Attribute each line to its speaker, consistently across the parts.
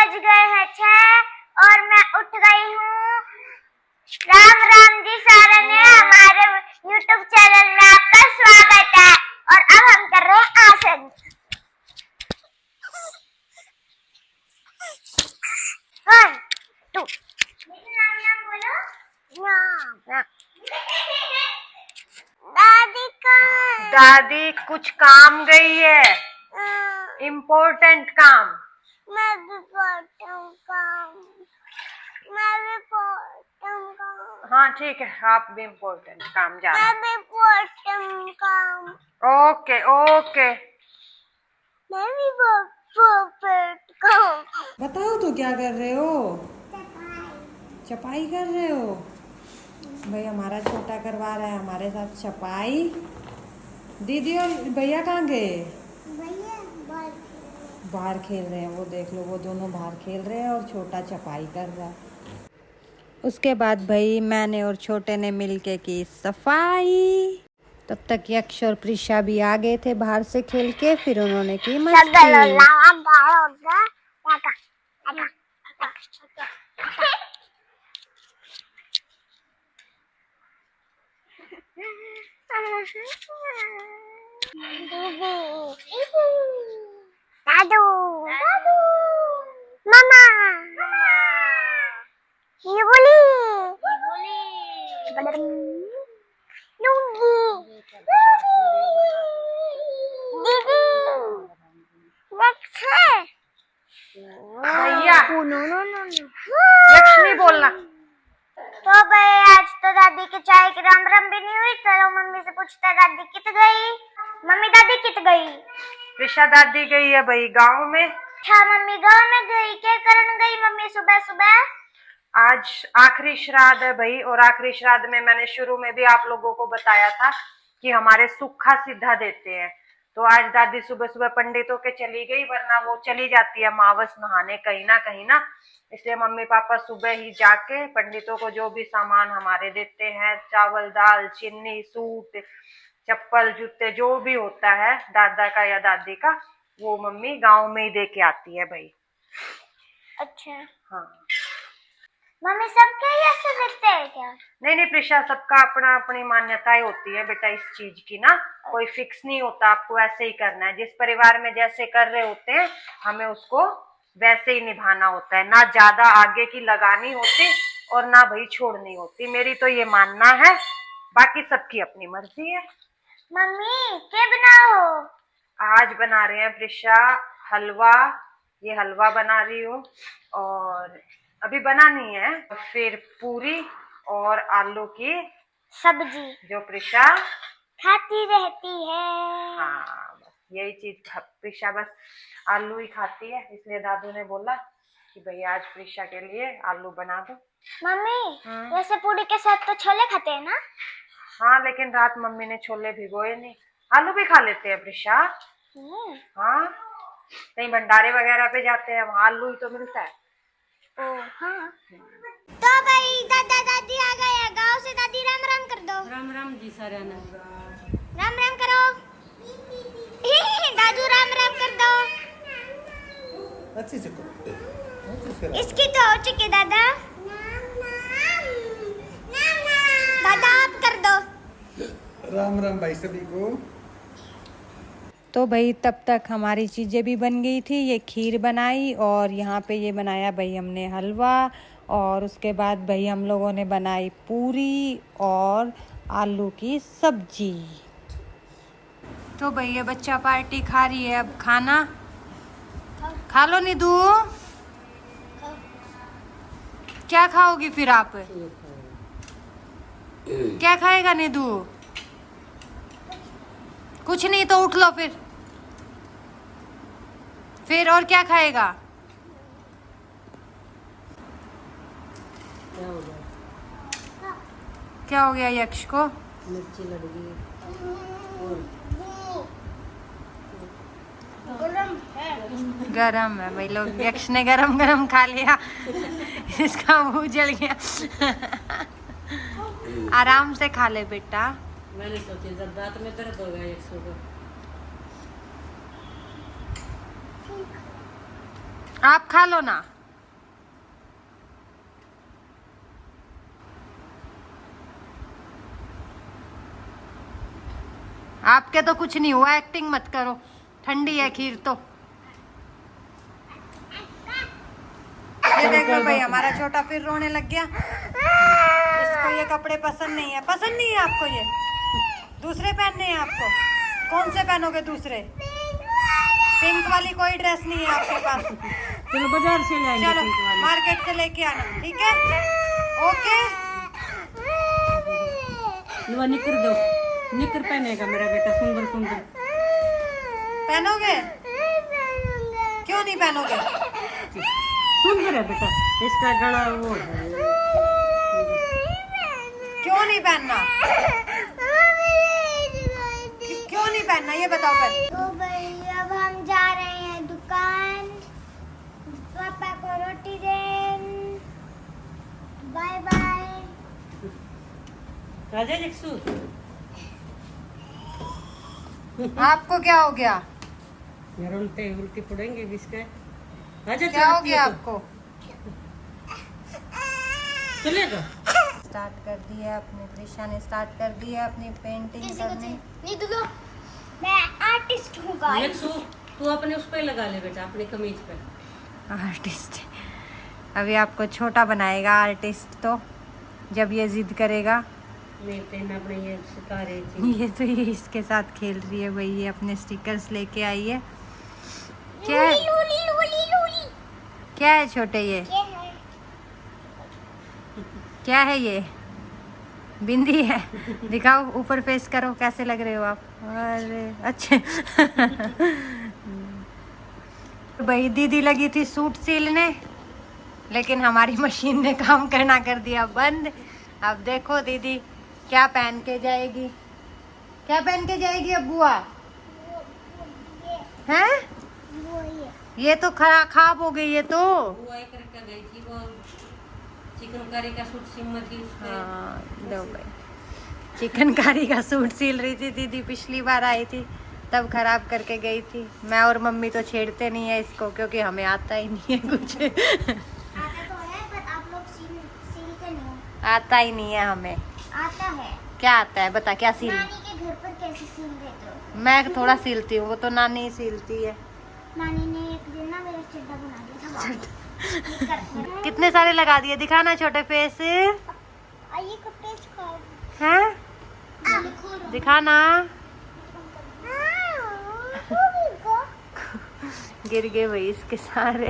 Speaker 1: बज गए हैं 6 और मैं उठ गई हूँ। राम राम जी सारे ने, हमारे YouTube चैनल में आपका स्वागत है। और अब हम कर रहे हैं आसन। 1 2 नाम बोलो। दादी कहाँ?
Speaker 2: दादी कुछ काम गई है, इम्पोर्टेंट काम।
Speaker 1: मैं भी पढ़ता हूँ काम।
Speaker 2: हाँ ठीक है, आप भी इम्पोर्टेंट काम जाना।
Speaker 1: मैं भी पढ़ता हूँ काम।
Speaker 2: Okay okay.
Speaker 1: मैं भी पढ़ता काम।
Speaker 3: बताओ तो क्या कर रहे हो? छपाई कर रहे हो? भाई हमारा छोटा करवा रहा है हमारे साथ छपाई। दीदी और भैया कहाँ गए?
Speaker 1: भैया
Speaker 3: बाहर खेल रहे हैं। वो देख लो, वो दोनों बाहर खेल रहे हैं और छोटा छपाई कर रहा है। उसके बाद भाई मैंने और छोटे ने मिलके की सफाई। तब तक यक्ष और प्रिशा भी आ गए थे बाहर से खेल के, फिर उन्होंने की मस्ती।
Speaker 1: दादू मामा ये बोली लूंगी दीदी
Speaker 2: भैया
Speaker 1: नो
Speaker 2: यक्ष नहीं बोलना।
Speaker 1: तो भाई आज तो दादी की चाय की राम राम भी नहीं हुई। चलो मम्मी से पूछता दादी कित गई। मम्मी दादी कित गई?
Speaker 2: प्रिशा दादी गई है भाई गांव में।
Speaker 1: अच्छा मम्मी गाँव में गई, क्या करने गई मम्मी सुबह सुबह?
Speaker 2: आज आखिरी श्राद्ध है भाई, और आखिरी श्राद्ध में मैंने शुरू में भी आप लोगों को बताया था कि हमारे सुखा सिद्धा देते हैं। तो आज दादी सुबह सुबह पंडितों के चली गई, वरना वो चली जाती है मावस नहाने कहीं ना। इसलिए मम्मी पापा सुबह ही जाके पंडितों को जो भी सामान हमारे देते हैं, चावल दाल चीनी सूट चप्पल जूते जो भी होता है दादा का या दादी का, वो मम्मी गांव में ही दे के आती है भाई।
Speaker 1: अच्छा
Speaker 2: हाँ
Speaker 1: मम्मी सबके ऐसे देते हैं क्या?
Speaker 2: नहीं प्रिशा, सबका अपना अपनी मान्यताएं होती है बेटा इस चीज की ना। कोई फिक्स नहीं होता, आपको ऐसे ही करना है। जिस परिवार में जैसे कर रहे होते हैं हमें उसको वैसे ही निभाना होता है, ना ज्यादा आगे की लगानी होती और ना भाई छोड़नी होती। मेरी तो ये मानना है, बाकी सबकी अपनी मर्जी है।
Speaker 1: मम्मी क्या बनाओ?
Speaker 2: आज बना रहे हैं प्रिशा हलवा। ये हलवा बना रही हूँ और अभी बनानी है। फिर पूरी और आलू की
Speaker 1: सब्जी
Speaker 2: जो प्रिशा
Speaker 1: खाती रहती है।
Speaker 2: हाँ बस यही चीज प्रिशा बस आलू ही खाती है, इसलिए दादू ने बोला कि भाई आज प्रिशा के लिए आलू बना दो।
Speaker 1: मम्मी वैसे पूरी के साथ तो छोले खाते हैं ना?
Speaker 2: हाँ लेकिन रात मम्मी ने छोले भिगोए नहीं। आलू भी खा लेते हैं प्रिशा। हाँ कहीं भंडारे वगैरह पे जाते हैं वहाँ आलू ही तो मिलता है।
Speaker 1: हाँ। तो भाई दादा दादी आ गए हैं गाँव से। दादी राम राम कर दो।
Speaker 3: राम राम जी सारे।
Speaker 1: राम राम करो। दादू राम राम कर दो।
Speaker 4: अच्छी से करो।
Speaker 1: इसकी तो हो चुकी दादा। दादा आप कर दो।
Speaker 4: राम राम भाई सभी को।
Speaker 3: तो भाई तब तक हमारी चीज़ें भी बन गई थी। ये खीर बनाई और यहाँ पे ये बनाया भाई हमने हलवा, और उसके बाद भाई हम लोगों ने बनाई पूरी और आलू की सब्जी। तो भाई ये बच्चा पार्टी खा रही है। अब खाना खा लो निधु। क्या खाओगी फिर आप? क्या खाएगा निधु? कुछ नहीं तो उठ लो फिर और क्या खाएगा? क्या हो गया यक्ष को? मिर्ची लग गई। गरम है भाई लोग। यक्ष ने गरम खा लिया। इसका मुंह जल गया। आराम से खा ले बेटा। मैंने सोचा जब दांत में दर्द होगा यक्ष को। आप खा लो ना। आपके तो कुछ नहीं हुआ, एक्टिंग मत करो, ठंडी है खीर तो। ये देखो भाई हमारा छोटा फिर रोने लग गया। इसको ये कपड़े पसंद नहीं है। पसंद नहीं है आपको? ये दूसरे पहनने हैं आपको? कौन से पहनोगे दूसरे? पिंक वाली कोई ड्रेस नहीं है आपके पास?
Speaker 5: चलो बाजार से लाएंगे
Speaker 3: चलो
Speaker 5: पिंक वाली।
Speaker 3: मार्केट से लेके आना, ठीक है? ओके।
Speaker 5: लो निकर दो, निकर पहनेगा मेरा बेटा, सुंदर सुंदर।
Speaker 3: पहनोगे? क्यों नहीं पहनोगे?
Speaker 5: सुंदर है बेटा, इसका गला वो है।
Speaker 3: क्यों नहीं पहनना? क्यों नहीं पहनना ये बताओ पहले।
Speaker 1: तो भाई अब हम जा रहे हैं दुकान, पापा को रोटी दें। Bye bye.
Speaker 5: राजा जक्सू,
Speaker 3: आपको क्या हो गया?
Speaker 5: यार उल्टी पड़ेंगे इसके। राजा
Speaker 3: क्या हो गया आपको?
Speaker 5: चलेगा।
Speaker 3: स्टार्ट कर दी है अपनी, प्रिशा ने स्टार्ट कर दी है अपनी पेंटिंग करनी।
Speaker 1: नहीं तो मैं आर्टिस्ट हूँ गाइस।
Speaker 5: जक्सू तू अपने उस पे लगा ले बेटा, अपनी कमीज पे।
Speaker 3: आर्टिस्ट अभी आपको छोटा बनाएगा आर्टिस्ट, तो जब ये जिद करेगा।
Speaker 5: नहीं पेन अपने ये सितारे थी।
Speaker 3: ये तो ये इसके साथ खेल रही है भाई, ये अपने स्टिकर्स लेके आई है। क्या है?
Speaker 1: लूली
Speaker 3: क्या है छोटे ये?
Speaker 1: ये है।
Speaker 3: क्या है ये? बिंदी है? दिखाओ, ऊपर फेस करो, कैसे लग रहे हो आप? अरे अच्छे। भाई दीदी लगी थी सूट सिलने, लेकिन हमारी मशीन ने काम करना कर दिया बंद। अब देखो दीदी क्या पहन के जाएगी। क्या पहन के जाएगी अब बुआ? हैं?
Speaker 1: वो
Speaker 3: ये तो खराब हो गई है तो।
Speaker 5: वो एक करके गई थी, वो चिकनकारी का सूट सिम थी उसपे।
Speaker 3: हाँ दो भाई, चिकनकारी का सूट सिल रही थी दीदी, पिछली बार आई थी तब खराब करके गई थी। मैं और मम्मी तो छेड़ते नहीं है इसको, क्योंकि हमें आता ही नहीं है कुछ।
Speaker 1: आता तो है पर आप लोग सीलते नहीं हो।
Speaker 3: आता ही नहीं है हमें।
Speaker 1: आता है।
Speaker 3: क्या आता है बता, क्या सिल?
Speaker 1: नानी के घर पर कैसे सील देते हो?
Speaker 3: मैं थोड़ा सिलती हूँ, वो तो नानी ही सिलती है।
Speaker 1: नानी ने एक दिन ना मेरा चड्डा बना दिया था।
Speaker 3: कितने सारे लगा दिए, दिखाना छोटे फेस।
Speaker 1: आइए कपड़े दिखाओ।
Speaker 3: हैं? दिखाना। गिर गए भाई इसके सारे।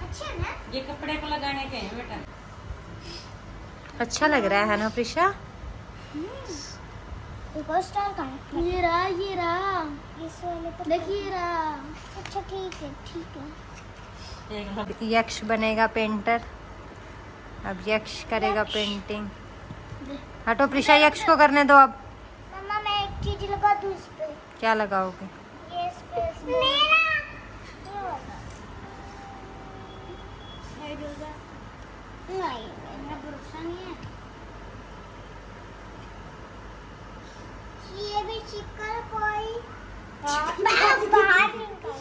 Speaker 1: अच्छे ना?
Speaker 5: ये कपड़े को लगाने के हैं बेटा।
Speaker 3: अच्छा लग रहा है ना प्रिशा?
Speaker 1: स्टार का ये रहा इस वाले पर देखिए रहा। अच्छा ठीक है।
Speaker 5: एक
Speaker 3: यक्ष बनेगा पेंटर। अब यक्ष करेगा पेंटिंग। हटो प्रिशा, यक्ष को करने दो अब।
Speaker 1: मम्मा मैं एक चीज लगा दूं इस पे।
Speaker 3: क्या लगाओगे?
Speaker 1: ये इस पे मेरा नहीं, मेरा भरोसा नहीं है। ये भी चिकन कोई बाहर निकल।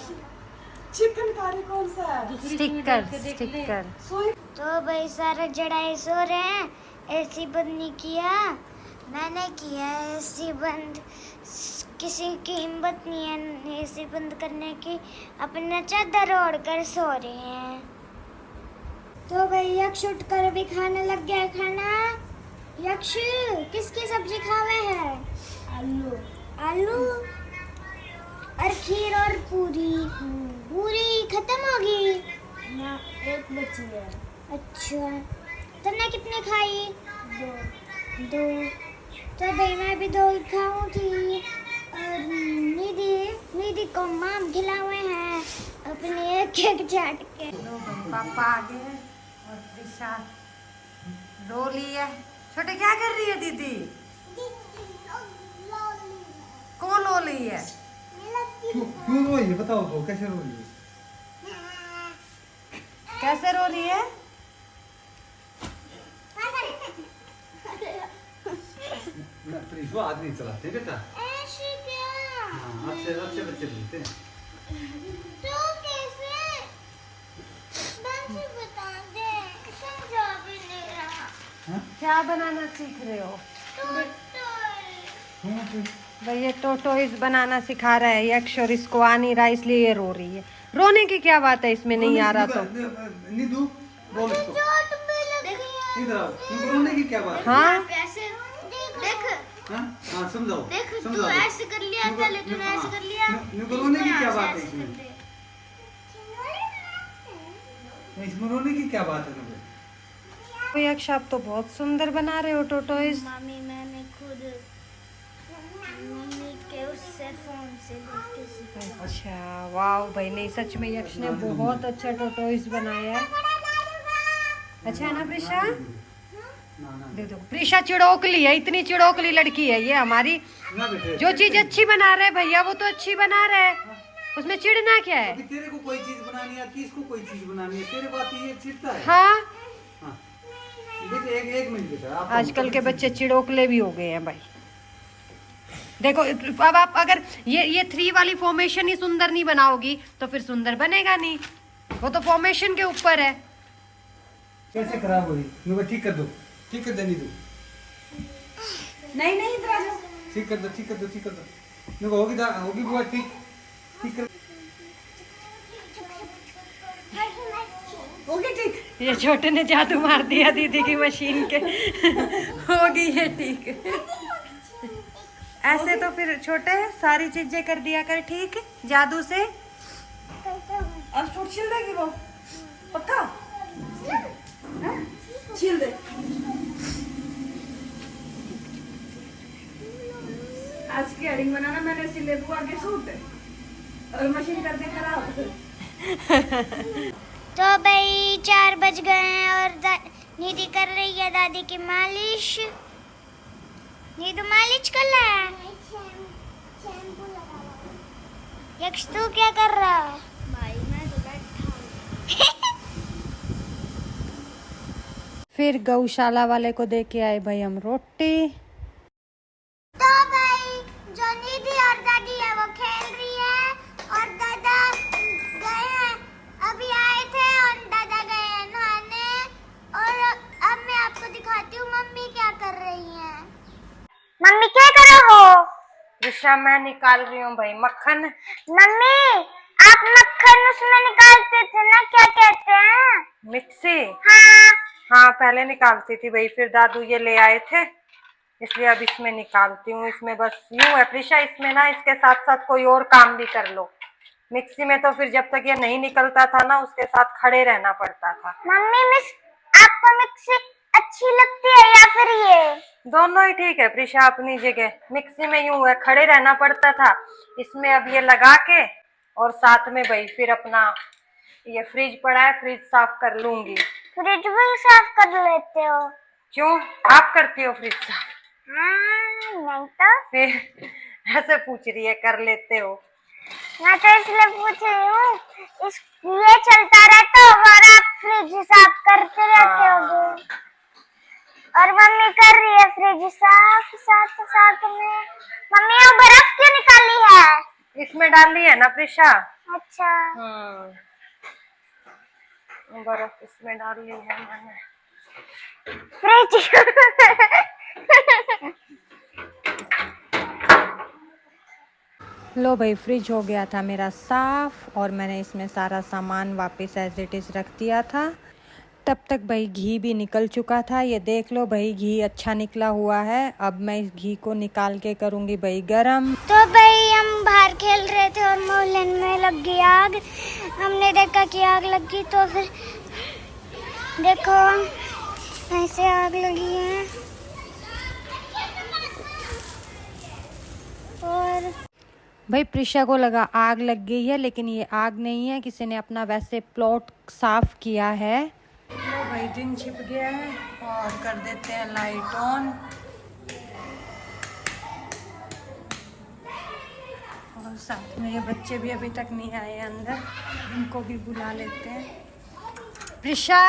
Speaker 5: चिकनकारी कौन सा है?
Speaker 3: स्टिकर।
Speaker 1: तो भाई सारा जड़ाई सो रहे हैं। एसी बंद नहीं किया, मैंने किया एसी बंद। किसी की हिम्मत नहीं है एसी बंद करने की, अपना चादर ओढ़ कर सो रहे हैं। तो भाई यक्ष उठ कर अभी खाने लग गया खाना। यक्ष किसकी सब्जी खावे है? आलू और खीर और पूरी। पूरी खत्म होगी ना, एक बची है। अच्छा तुमने कितने खाई? दो। तो भाई मैं भी 2 ही खाऊं थी। और निधि को माम खिलाए हैं अपने एक चाट के।
Speaker 3: पापा आ गए और प्रिशा रो ली है। छोटे क्या कर रही है दीदी? कौन रो ली है?
Speaker 4: क्यों रो रही है बताओ तो, कैसे रो रही है?
Speaker 3: कैसे रो रही है?
Speaker 4: ना प्लीज वो आदमी चलाते बेटा।
Speaker 1: ऐसे क्या?
Speaker 4: हाँ, अच्छे अच्छे बच्चे बोलते हैं।
Speaker 1: तो कैसे बच्चे बता दे समझा भी नहीं रहा
Speaker 3: क्या बनाना सीख रहे हो? भाई ये टोटोइस बनाना सिखा रहा है यक्ष और इसको आ नहीं रहा इसलिए ये रो रही है। रोने की क्या बात है इसमें, नहीं आ रहा तो।
Speaker 4: नीदू बोल इसको।
Speaker 1: चोट भी लगी है।
Speaker 4: इधर आओ। इनको रोने की क्या बात है?
Speaker 3: हाँ
Speaker 1: ऐसे देख
Speaker 4: हाँ समझाओ।
Speaker 1: देख तू
Speaker 4: समझाओ।
Speaker 1: ऐसे कर लिया था लेकिन ऐसे कर लिया।
Speaker 4: इनको रोने की क्या बात है
Speaker 1: ऐसे
Speaker 4: इसमें?
Speaker 1: कर दे।
Speaker 4: इसमें रोने की क्या बात है तुम्हें?
Speaker 3: तो यक्ष आप तो बहुत सुंदर बना रहे हो टोटोइस।
Speaker 1: मम्मी मैंने खुद मम्मी के उससे फोन से देख के सीखा।
Speaker 3: अच्छा वाह भाई, नहीं सच में यक्ष ने बहुत अच्छा टोटोइस बनाया है। अच्छा है ना प्रिशा?
Speaker 4: ना ना
Speaker 3: दे दो। प्रिशा चिड़ोकली है, इतनी चिड़ोकली लड़की है ये हमारी।
Speaker 4: ना बेटे।
Speaker 3: जो चीज अच्छी बना रहे भैया वो तो अच्छी बना रहे, उसमें चिढ़ना क्या है?
Speaker 4: अभी तेरे को कोई चीज बनानी आती है, इसको कोई चीज बनानी है, तेरे को आती है, ये चिढ़ता है।
Speaker 3: हाँ
Speaker 4: हाँ। बेटे एक मिनट बेटा। आप
Speaker 3: आजकल के बच्चे चिड़ोकले भी हो गए हैं भाई। देखो अब आप अगर ये 3 वाली फॉर्मेशन ही सुंदर नहीं बनाओगी तो फिर सुंदर बनेगा नहीं, वो तो फॉर्मेशन के ऊपर है।
Speaker 4: कैसे खराब हो रही? इनको ठीक कर दो। ठीक कर दे नीदू।
Speaker 3: नहीं इधर आ जाओ।
Speaker 4: ठीक कर दो, ठीक कर दो, ठीक कर दो। इनको होगी बुआ ठीक। ठीक कर।
Speaker 3: होगी ठीक। ये छोटे ने जादू मार दिया दीदी की मशीन के। होगी ये ठीक। ऐसे तो फिर छोटे सारी चीजें कर दिया कर ठीक जादू से। अब छोट छिल देगी वो पक्का? छिल दे। आज की हेडिंग बनाना मैंने सिले बुआ के सूट और मशीन कर दे खराब।
Speaker 1: तो भाई 4 बज गए हैं और नीदी कर रही है दादी की मालिश। नीदू मालिश कर रहा है। यक्ष तू क्या कर रहा है? भाई मैं तो बैठा
Speaker 3: फिर गौशाला वाले को दे के आए भाई हम रोटी।
Speaker 1: तो भाई जो नीदी और दादी है वो खेल रही है और दादा गए हैं, अभी आए थे और दादा गए हैं नहाने। और अब मैं आपको दिखाती हूँ मम्मी क्या कर रही हैं। मम्मी क्या कर रहे हो?
Speaker 2: प्रिशा मैं निकाल रही हूँ भाई मक्खन।
Speaker 1: मम्मी आप मक्खन उसमें निकालते थे ना, क्या कहते हैं?
Speaker 2: मिक्सी।
Speaker 1: हाँ
Speaker 2: हाँ पहले निकालती थी भाई, फिर दादू ये ले आए थे इसलिए अब इसमें निकालती हूँ। इसमें बस यूं है प्रिशा, इसमें ना इसके साथ साथ कोई और काम भी कर लो। मिक्सी में तो फिर जब तक ये नहीं निकलता था ना उसके साथ खड़े रहना पड़ता था।
Speaker 1: मम्मी आपको मिक्सी अच्छी लगती है या फिर ये?
Speaker 2: दोनों ही ठीक है प्रिशा अपनी जगह। मिक्सी में यूं है खड़े रहना पड़ता था, इसमें अब ये लगा के और साथ में भाई फिर अपना ये फ्रिज पड़ा है, फ्रिज साफ कर लूंगी।
Speaker 1: फ्रिज भी साफ कर लेते हो?
Speaker 2: क्यों आप करती हो फ्रिज साफ?
Speaker 1: हाँ नहीं तो
Speaker 2: फिर ऐसे पूछ रही है कर लेते हो?
Speaker 1: मैं तो इसलिए पूछ रही हूँ ये चलता रहता होगा और आप फ्रिज साफ करते रहते होगे। और मम्मी कर रही है फ्रिज साफ साथ साथ में। मम्मी वो बर्फ क्यों निकाली है?
Speaker 2: इसमें डाली है ना प्रिशा।
Speaker 1: अच्छा
Speaker 2: बर्फ इसमें डाली है मैंने।
Speaker 1: फ्रिज
Speaker 3: लो भाई फ्रिज हो गया था मेरा साफ और मैंने इसमें सारा सामान वापस एज इट इज़ रख दिया था। तब तक भाई घी भी निकल चुका था, ये देख लो भाई घी अच्छा निकला हुआ है। अब मैं इस घी को निकाल के करूँगी भाई गरम।
Speaker 1: तो भाई हम बाहर खेल रहे थे और मोहल्ले में लग गई आग। हमने देखा कि आग लगी तो फिर देखो ऐसे आग लगी है। और
Speaker 3: भाई प्रिशा को लगा आग लग गई है, लेकिन ये आग नहीं है, किसी ने अपना वैसे प्लॉट साफ किया है। तो भाई दिन छिप गया है और कर देते हैं लाइट ऑन। और साथ में ये बच्चे भी अभी तक नहीं आए अंदर, इनको भी बुला लेते हैं। प्रिशा,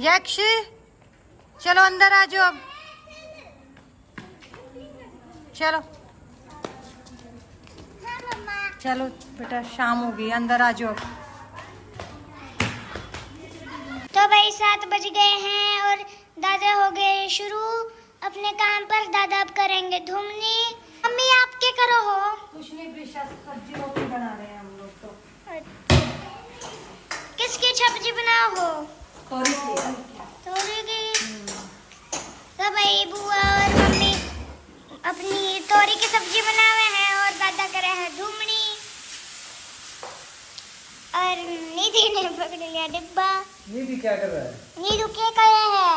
Speaker 3: यक्ष, चलो अंदर आ जाओ अब, चलो चलो बेटा शाम हो गई, अंदर आ जाओ।
Speaker 1: तो भाई 7 बज गए हैं और दादा हो गए शुरू अपने काम पर। दादा अब करेंगे धुमनी। मम्मी आप क्या करो हो?
Speaker 3: कुछ नहीं प्रिशा, सब्जी रोटी बना रहे हैं हम लोग तो।
Speaker 1: किसकी सब्जी बनाओ हो?
Speaker 3: तोरी
Speaker 1: तोरी की। तो भाई बुआ और मम्मी अपनी तोरी की सब्जी बनावे हैं और दादा करे हैं धुमनी। और निधि ने पकड़ लिया डिब्बा।
Speaker 4: निधि क्या कर रहा है?
Speaker 1: नीरू क्या करे है?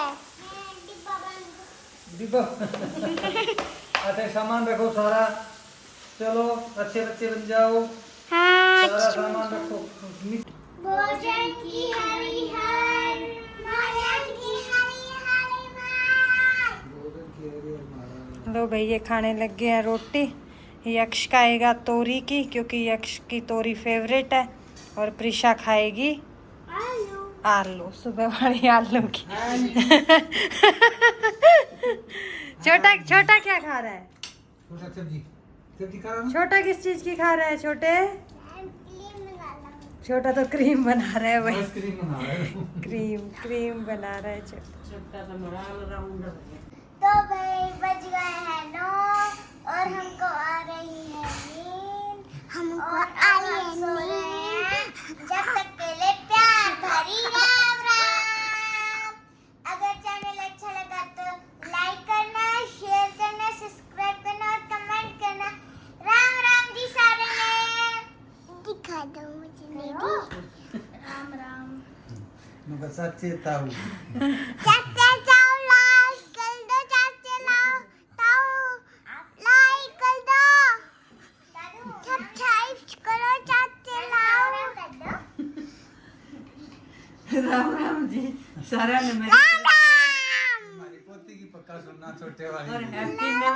Speaker 4: डिब्बा अच्छा सामान रखो सारा, चलो अच्छे बच्चे बन जाओ।
Speaker 1: हाँ।
Speaker 4: सारा सामान रखो।
Speaker 1: भोजन की हरी हर, भोजन की हरी हरी मार।
Speaker 3: लो भाई ये खाने लग गए हैं रोटी। यक्ष खाएगा तोरी की, क्योंकि यक्ष की तोरी फेवरेट है, और प्रिशा खाएगी आलू, सुबह वाली आलू की। छोटा छोटा क्या खा रहा है?
Speaker 4: छोटा सब्जी सब्जी खा रहा हूँ।
Speaker 3: छोटा किस चीज की खा रहा है? छोटा तो क्रीम बना रहा है भाई,
Speaker 4: आइसक्रीम बना रहा है।
Speaker 3: क्रीम बना रहा है छोटा।
Speaker 5: छोटा सा मराल राउंड हो गया।
Speaker 1: तो भाई बज गए हैं 9 और हमको आ रही है नींद। हमको आ रही है नींद। जब तक के लिए प्यार भरी राम राम। अगर चैनल अच्छा लगा तो लाइक करना, शेयर करना, सब्सक्राइब करना और कमेंट करना। राम राम जी सारे ने। दिखा दो मुझे निधि। राम राम।
Speaker 4: मैं बस अच्छे ताऊ।
Speaker 1: चाचा जाओ लाइक कर दो, चाचा लाओ ताऊ लाइक कर दो, सब्सक्राइब करो, चाचा लाओ कर दो।
Speaker 5: राम राम जी सारा ने मैं
Speaker 1: राम राम।
Speaker 4: हमारी पोती की पक्का सुनना छोटे वाली।
Speaker 5: और हैप्पी न्यू